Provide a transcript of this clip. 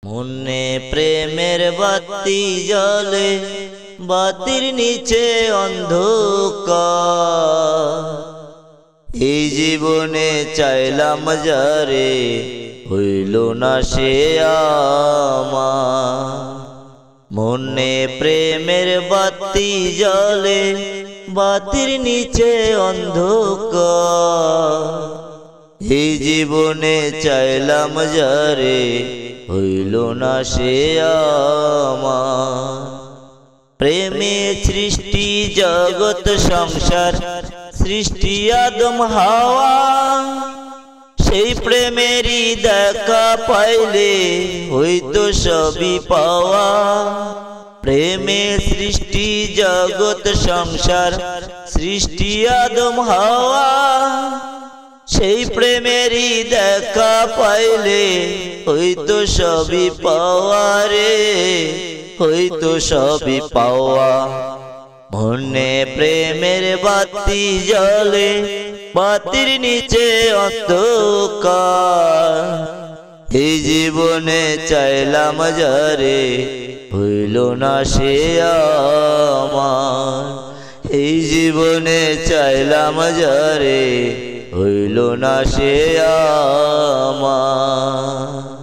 মনে প্রেমের বাতি জ্বলে, বাতির নিচে অন্ধকার। এই জীবনে চাইলাম যারে, হইল না সে আমার। মনে প্রেমের বাতি জ্বলে, বাতির নিচে অন্ধকার। এই জীবনে চাইলাম যারে, হইল না সে আমার। প্রেমে সৃষ্টি জগৎ সংসার, সৃষ্টি আদম হাওয়া। সেই প্রেমেরই দেখা পাইলে হইতো সবই পাওয়া। প্রেমে সৃষ্টি জগৎ সংসার, সৃষ্টি আদম হাওয়া। সেই প্রেমেরই দেখা পাইলে হইতো সবই পাওয়া রে, হইতো সবই পাওয়া। মনে প্রেমের বাতি জ্বলে, বাতির নিচে অন্ধকার। এই জীবনে চাইলাম যারে, হইল না সে আমার। এই জীবনে চাইলাম যারে, হইল না সে আমার।